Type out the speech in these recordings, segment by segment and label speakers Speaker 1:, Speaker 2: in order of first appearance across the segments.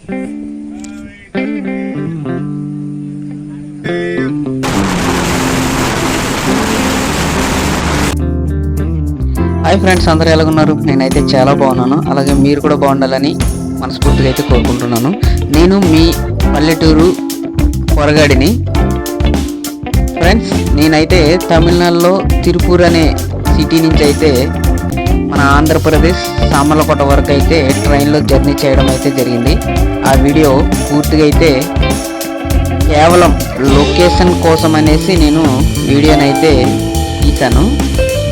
Speaker 1: Hi friends, అందరూ ఎలా ఉన్నారు? నేనైతే చాలా బాగున్నాను. అలాగే మీరు కూడా బాగుండాలని మనస్ఫూర్తిగా అయితే కోరుకుంటున్నాను. నేను మీ పల్లెటూరు పొరగాడిని. ఫ్రెండ్స్, నేనైతే తమిళనాడులో తిరుపూర్ అనే సిటీ నుంచి అయితే మన ఆంధ్రప్రదేశ్ సామర్లకోట వరకు అయితే ట్రైన్లో జర్నీ చేయడం అయితే జరిగింది. ఆ వీడియో పూర్తిగా అయితే కేవలం లొకేషన్ కోసం అనేసి నేను వీడియోనైతే తీశాను.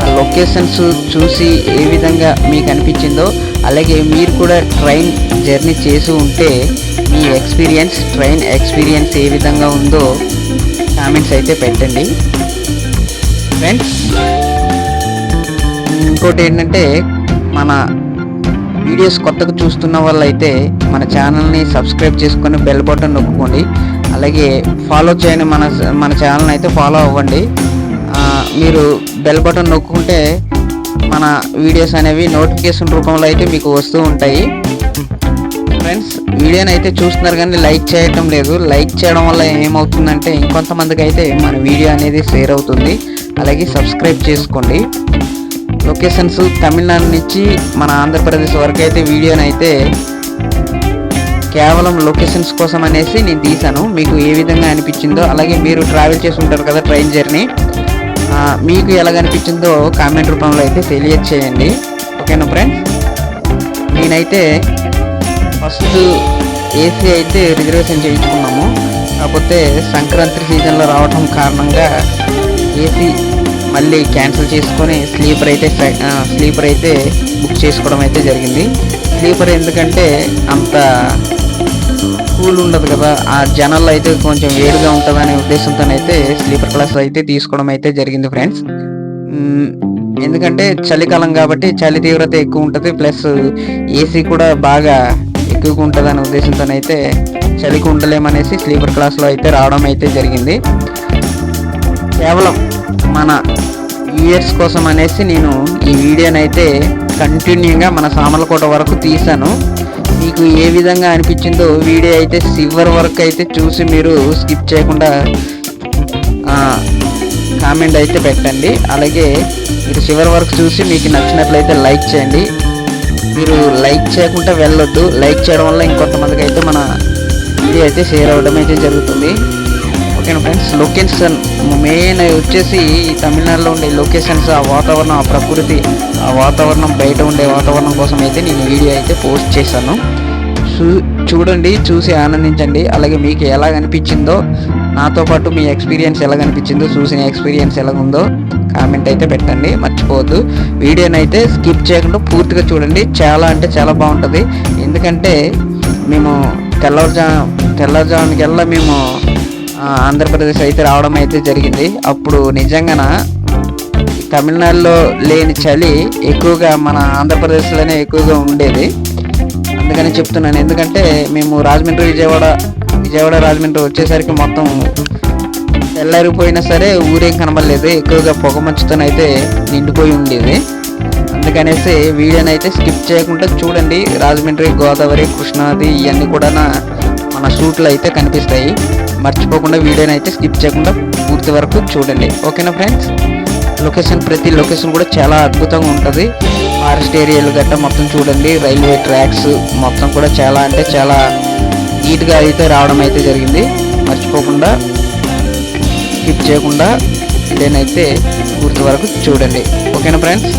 Speaker 1: ఆ లొకేషన్స్ చూసి ఏ విధంగా మీకు అనిపించిందో, అలాగే మీరు కూడా ట్రైన్ జర్నీ చేసి ఉంటే మీ ట్రైన్ ఎక్స్పీరియన్స్ ఏ విధంగా ఉందో కామెంట్స్ అయితే పెట్టండి ఫ్రెండ్స్. ఇంకోటి ఏంటంటే, మన వీడియోస్ కొత్తగా చూస్తున్న వాళ్ళైతే మన ఛానల్ని సబ్స్క్రైబ్ చేసుకొని బెల్ బటన్ నొక్కుకోండి. అలాగే ఫాలో చేయండి, మన ఛానల్ని అయితే ఫాలో అవ్వండి. మీరు బెల్ బటన్ నొక్కుంటే మన వీడియోస్ అనేవి నోటిఫికేషన్ రూపంలో అయితే మీకు వస్తూ ఉంటాయి. ఫ్రెండ్స్, వీడియోని అయితే చూస్తున్నారు కానీ లైక్ చేయటం లేదు. లైక్ చేయడం వల్ల ఏమవుతుందంటే ఇంకొంతమందికి అయితే మన వీడియో అనేది షేర్ అవుతుంది. అలాగే సబ్స్క్రైబ్ చేసుకోండి. లొకేషన్స్ తమిళనాడు నుంచి మన ఆంధ్రప్రదేశ్ వరకు అయితే వీడియోని అయితే కేవలం లొకేషన్స్ కోసం అనేసి నేను తీశాను. మీకు ఏ విధంగా అనిపించిందో, అలాగే మీరు ట్రావెల్ చేసి ఉంటారు కదా ట్రైన్ జర్నీ, మీకు ఎలాగనిపించిందో కామెంట్ రూపంలో అయితే తెలియచేయండి. ఓకేనా ఫ్రెండ్స్? నేనైతే ఫస్ట్ ఏసీ అయితే రిజర్వేషన్ చేయించుకున్నాము. కాకపోతే సంక్రాంతి సీజన్లో రావడం కారణంగా ఏసీ మళ్ళీ క్యాన్సిల్ చేసుకొని స్లీపర్ అయితే బుక్ చేసుకోవడం అయితే జరిగింది. స్లీపర్ ఎందుకంటే అంత కూల్ ఉండదు కదా, ఆ జనాల్లో అయితే కొంచెం వేడిగా ఉంటుందనే ఉద్దేశంతో అయితే స్లీపర్ క్లాస్ అయితే తీసుకోవడం అయితే జరిగింది ఫ్రెండ్స్. ఎందుకంటే చలికాలం కాబట్టి చలి తీవ్రత ఎక్కువ ఉంటుంది, ప్లస్ ఏసీ కూడా బాగా ఎక్కువగా ఉంటుంది అనే ఉద్దేశంతో అయితే చలికి ఉండలేమనేసి స్లీపర్ క్లాస్లో అయితే రావడం అయితే జరిగింది. కేవలం మన వ్యూయర్స్ కోసం అనేసి నేను ఈ వీడియోనైతే కంటిన్యూగా మన సామర్లకోట వరకు తీశాను. మీకు ఏ విధంగా అనిపించిందో వీడియో అయితే చివరి వరకు అయితే చూసి మీరు స్కిప్ చేయకుండా కామెంట్ అయితే పెట్టండి. అలాగే మీరు చివరి వరకు చూసి మీకు నచ్చినట్లయితే లైక్ చేయండి. మీరు లైక్ చేయకుండా వెళ్ళొద్దు. లైక్ చేయడం వల్ల ఇంకొంతమందికి అయితే మన వీడియో అయితే షేర్ అవ్వడం అయితే జరుగుతుంది. ఓకేనా ఫ్రెండ్స్? లొకేషన్ మెయిన్ వచ్చేసి ఈ తమిళనాడులో ఉండే లొకేషన్స్, ఆ వాతావరణం, ఆ ప్రకృతి, ఆ వాతావరణం, బయట ఉండే వాతావరణం కోసం అయితే నేను వీడియో అయితే పోస్ట్ చేశాను. చూడండి, చూసి ఆనందించండి. అలాగే మీకు ఎలాగ అనిపించిందో, నాతో పాటు మీ ఎక్స్పీరియన్స్ ఎలాగ అనిపించిందో, చూసిన ఎక్స్పీరియన్స్ ఎలాగుందో కామెంట్ అయితే పెట్టండి. మర్చిపోవద్దు. వీడియోనైతే స్కిప్ చేయకుండా పూర్తిగా చూడండి. చాలా అంటే చాలా బాగుంటుంది. ఎందుకంటే మేము తెల్లవారుజామునికల్లా మేము ఆంధ్రప్రదేశ్ అయితే రావడం అయితే జరిగింది. అప్పుడు నిజంగాన తమిళనాడులో లేని చలి ఎక్కువగా మన ఆంధ్రప్రదేశ్లోనే ఎక్కువగా ఉండేది. అందుకని చెప్తున్నాను. ఎందుకంటే మేము విజయవాడ రాజమండ్రి వచ్చేసరికి మొత్తం తెల్లారిపోయినా సరే ఊరేం కనబడలేదు. ఎక్కువగా పొగమంచుతోనైతే నిండిపోయి ఉండేది. అందుకనేసి వీడియోనైతే స్కిప్ చేయకుండా చూడండి. రాజమండ్రి, గోదావరి, కృష్ణానది ఇవన్నీ కూడా మన షూట్లో అయితే కనిపిస్తాయి. మర్చిపోకుండా వీడియోని అయితే స్కిప్ చేయకుండా పూర్తి వరకు చూడండి. ఓకేనా ఫ్రెండ్స్? ప్రతి లొకేషన్ కూడా చాలా అద్భుతంగా ఉంటుంది. ఫారెస్ట్ ఏరియాలు గట్రా మొత్తం చూడండి. రైల్వే ట్రాక్స్ మొత్తం కూడా చాలా అంటే చాలా నీట్గా అయితే రావడం అయితే జరిగింది. మర్చిపోకుండా స్కిప్ చేయకుండా వీడియోని అయితే పూర్తి వరకు చూడండి. ఓకేనా ఫ్రెండ్స్?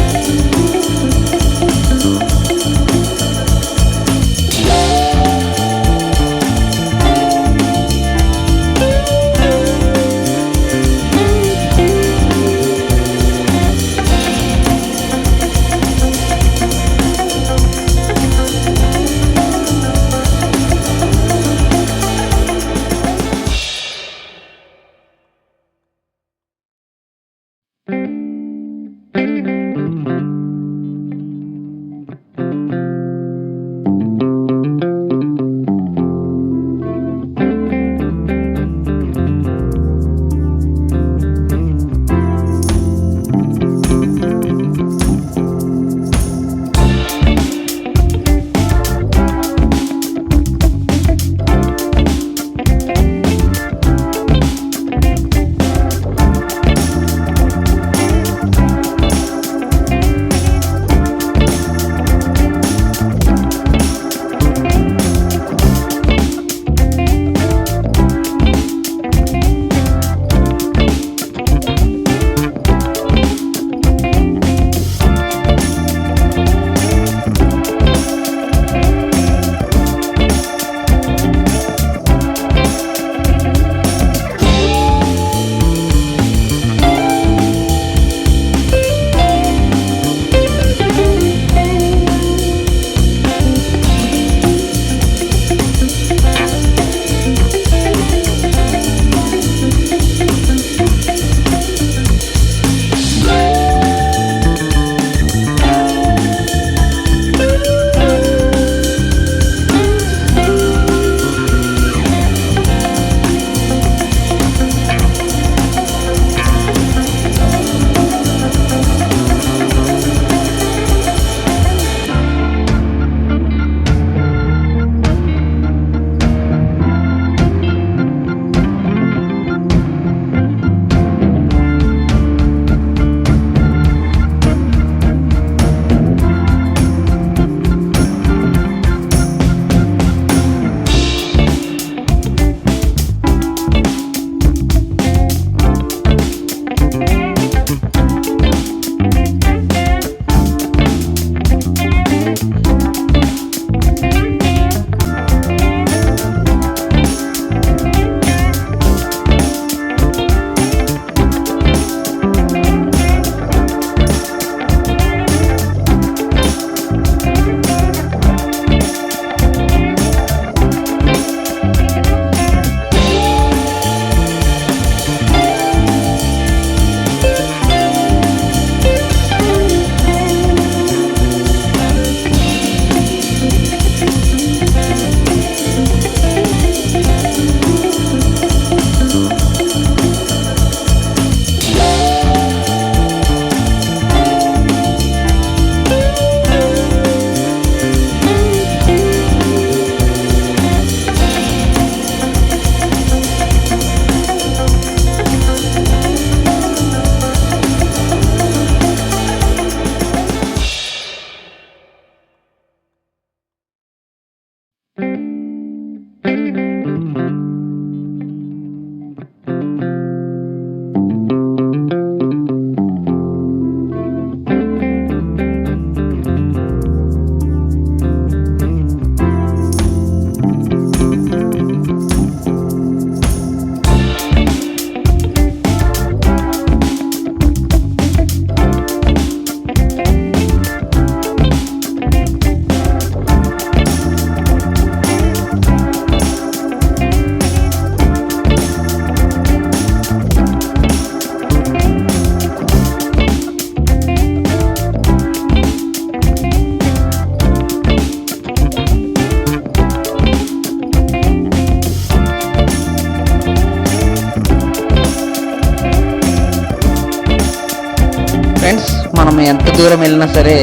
Speaker 1: ఎంత దూరం వెళ్ళినా సరే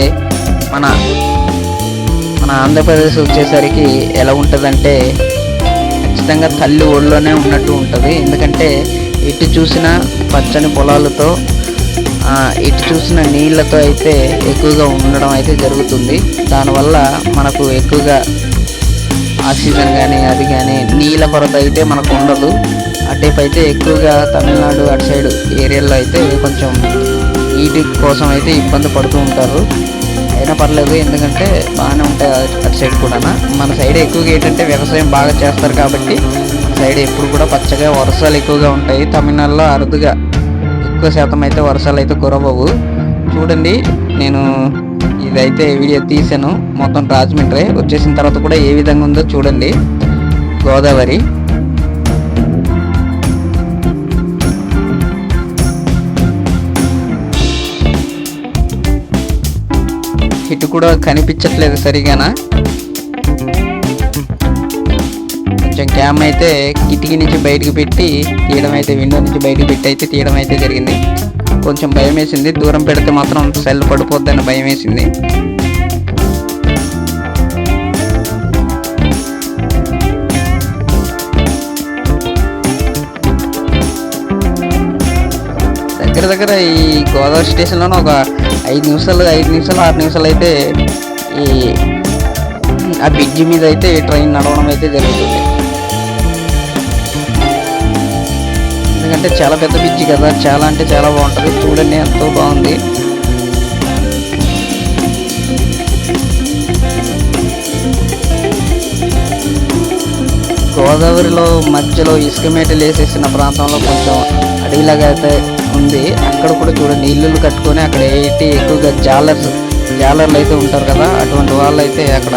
Speaker 1: మన మన ఆంధ్రప్రదేశ్ వచ్చేసరికి ఎలా ఉంటుందంటే ఖచ్చితంగా తల్లి ఒళ్ళోనే ఉన్నట్టు ఉంటుంది. ఎందుకంటే ఎటు చూసినా పచ్చని పొలాలతో ఎటు చూసిన నీళ్ళతో అయితే ఎక్కువగా ఉండడం అయితే జరుగుతుంది. దానివల్ల మనకు ఎక్కువగా ఆక్సిజన్ కానీ అది కానీ నీళ్ళ కొరత అయితే మనకు ఉండదు. అటువైపు అయితే ఎక్కువగా తమిళనాడు అటు సైడ్ ఏరియాలో అయితే కొంచెం నీటి కోసం అయితే ఇబ్బంది పడుతూ ఉంటారు. అయినా పర్లేదు, ఎందుకంటే బాగానే ఉంటాయి అటు సైడ్ కూడా. మన సైడ్ ఎక్కువగా ఏంటంటే వ్యవసాయం బాగా చేస్తారు కాబట్టి మన సైడ్ ఎప్పుడు కూడా పచ్చగా వర్షాలు ఎక్కువగా ఉంటాయి. తమిళనాడులో అరుదుగా ఎక్కువ శాతం అయితే వర్షాలు అయితే కురవవు. చూడండి, నేను ఇదైతే వీడియో తీసాను మొత్తం రాజమండ్రి వచ్చేసిన తర్వాత కూడా ఏ విధంగా ఉందో చూడండి. గోదావరి ఇటు కూడా కనిపించట్లేదు సరిగానా. కొంచెం క్యామ్ అయితే కిటికీ నుంచి బయటకు పెట్టి తీయడం అయితే, విండో నుంచి బయటకు పెట్టి అయితే తీయడం అయితే జరిగింది. కొంచెం భయం వేసింది, దూరం పెడితే మాత్రం సెల్ పడిపోద్దని భయం వేసింది. దగ్గర ఈ గోదావరి స్టేషన్లోనే ఒక 5 నిమిషాలు 6 నిమిషాలు అయితే ఈ ఆ బ్రిడ్జి మీద అయితే ట్రైన్ నడవడం అయితే జరుగుతుంది. ఎందుకంటే చాలా పెద్ద బ్రిడ్జి కదా, చాలా అంటే చాలా బాగుంటుంది. చూడండి ఎంతో బాగుంది. గోదావరిలో మధ్యలో ఇసుక మేటలు వేసేసిన ప్రాంతంలో కొంచెం అడవిలాగా అయితే ఉంది. అక్కడ కూడా చూడండి ఇల్లులు కట్టుకొని అక్కడ ఏంటి ఎక్కువగా జాలర్లు అయితే ఉంటారు కదా, అటువంటి వాళ్ళు అయితే అక్కడ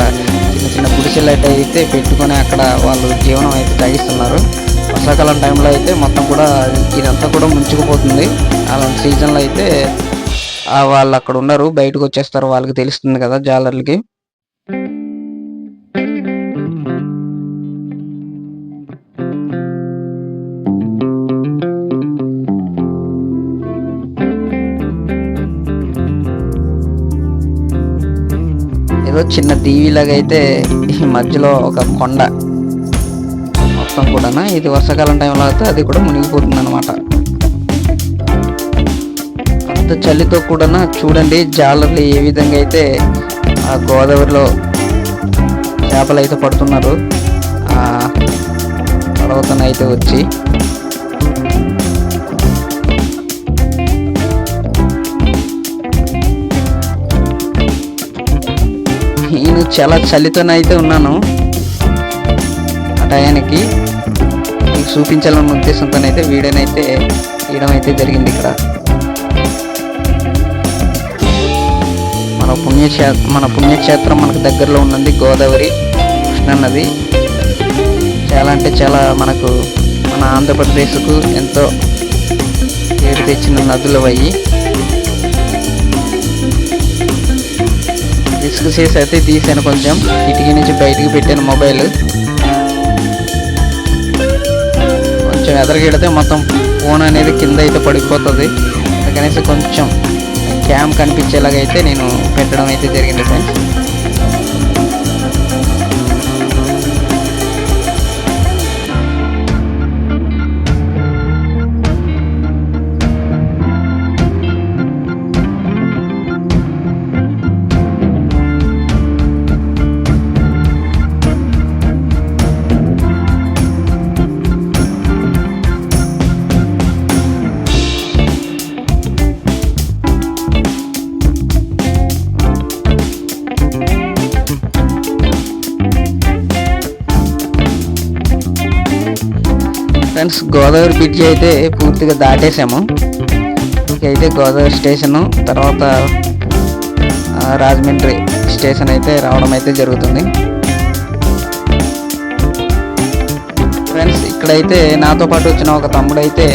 Speaker 1: చిన్న చిన్న గుడిసెలు అయితే పెట్టుకొని అక్కడ వాళ్ళు జీవనం అయితే సాగిస్తున్నారు. వర్షాకాలం టైంలో అయితే మొత్తం కూడా ఇదంతా కూడా ముంచుకుపోతుంది. అలాంటి సీజన్లో అయితే వాళ్ళు అక్కడ ఉన్నారు, బయటకు వచ్చేస్తారు, వాళ్ళకి తెలుస్తుంది కదా జాలర్లకి. ఏదో చిన్న దీవిలాగా అయితే ఈ మధ్యలో ఒక కొండ మొత్తం కూడా, ఇది వర్షాకాలం టైంలో అయితే అది కూడా మునిగిపోతుంది అనమాట. అంత చలితో కూడా చూడండి జాలర్లు ఏ విధంగా అయితే ఆ గోదావరిలో చేపలు అయితే పడుతున్నారు ఆ పర్వతం అయితే వచ్చి. నేను చాలా చలితోనైతే ఉన్నాను. ఆ టయానికి మీకు చూపించాలన్న ఉద్దేశంతోనైతే వీడియోనైతే తీయడం అయితే జరిగింది. ఇక్కడ మన పుణ్యక్షేత్రం మనకు దగ్గరలో ఉన్నది గోదావరి, కృష్ణా నది. చాలా అంటే చాలా మనకు మన ఆంధ్రప్రదేశ్కు ఎంతో పేరు తెచ్చిన నదులు అయ్యి. రిస్క్ చేసి అయితే తీసాను, కొంచెం కిటికీ నుంచి బయటికి పెట్టాను మొబైల్. కొంచెం ఎదరగెడితే మొత్తం ఫోన్ అనేది కింద అయితే పడిపోతుంది. అందుకనేసి కొంచెం క్యామ్ కనిపించేలాగా అయితే నేను పెట్టడం అయితే జరిగింది ఫ్రెండ్స్. ఫ్రెండ్స్, గోదావరి బ్రిడ్జి అయితే పూర్తిగా దాటేసాము. అయితే గోదావరి స్టేషను తర్వాత రాజమండ్రి స్టేషన్ అయితే రావడం అయితే జరుగుతుంది. ఫ్రెండ్స్, ఇక్కడైతే నాతో పాటు వచ్చిన ఒక తమ్ముడు అయితే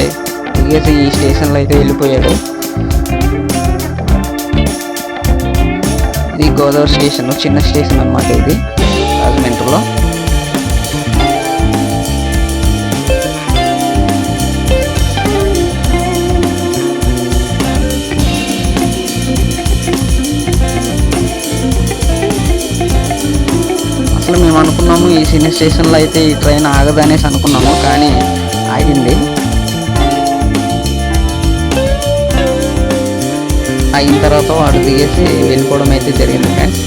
Speaker 1: దిగేసి ఈ స్టేషన్లో అయితే వెళ్ళిపోయాడు. ఇది గోదావరి స్టేషన్, చిన్న స్టేషన్ అన్నమాట ఇది రాజమండ్రిలో. స్టేషన్లో అయితే ఈ ట్రైన్ ఆగదనేసి అనుకున్నాము, కానీ ఆగింది. ఆగిన తర్వాత వాడు దిగేసి వెళ్ళిపోవడం అయితే జరిగింది ఫ్రెండ్స్.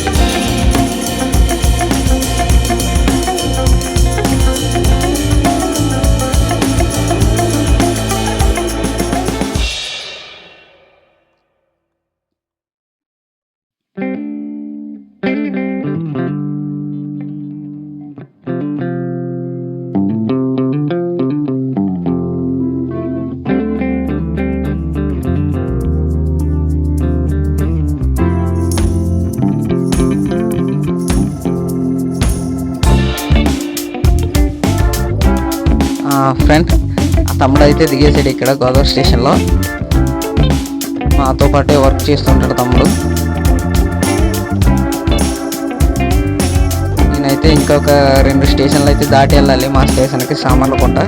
Speaker 1: ఫ్రెండ్స్, ఆ తమ్ముడు అయితే దిగేసాడు ఇక్కడ గోదావరి స్టేషన్లో. మాతో పాటే వర్క్ చేస్తుంటాడు తమ్ముడు. నేనైతే ఇంకొక 2 స్టేషన్లు అయితే దాటి వెళ్ళాలి మా స్టేషన్కి, సామర్లకోట.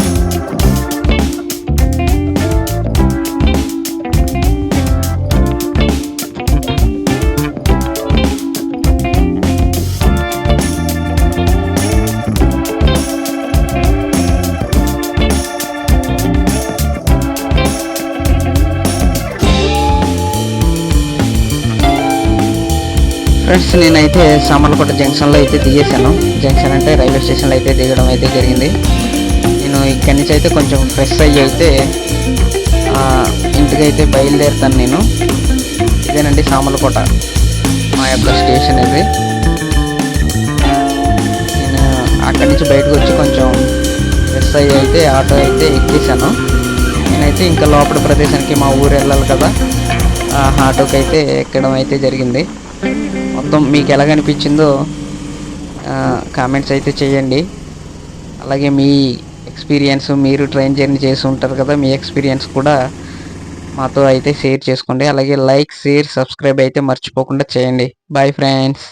Speaker 1: ఫ్రెండ్స్, నేనైతే సామర్లకోట జంక్షన్లో అయితే దిగేశాను. జంక్షన్ అంటే రైల్వే స్టేషన్లో అయితే దిగడం అయితే జరిగింది. నేను ఇక్కడి నుంచి అయితే కొంచెం ఫ్రెష్ అయ్యి అయితే ఇంటికి అయితే బయలుదేరుతాను నేను. ఇదేనండి సామర్లకోట మా యొక్క స్టేషన్ ఇది. నేను అక్కడి నుంచి బయటకు వచ్చి కొంచెం ఫ్రెష్ అయ్యి అయితే ఆటో అయితే ఎక్కేసాను. నేనైతే ఇంకా లోపల ప్రదేశానికి మా ఊరు వెళ్ళాలి కదా, ఆటోకి అయితే ఎక్కడం అయితే జరిగింది. మొత్తం మీకు ఎలాగ అనిపించిందో కామెంట్స్ అయితే చేయండి. అలాగే మీ ఎక్స్పీరియన్స్, మీరు ట్రైన్ జర్నీ చేసి ఉంటారు కదా, మీ ఎక్స్పీరియన్స్ కూడా మాతో అయితే షేర్ చేసుకోండి. అలాగే లైక్, షేర్, సబ్స్క్రైబ్ అయితే మర్చిపోకుండా చేయండి. Bye friends.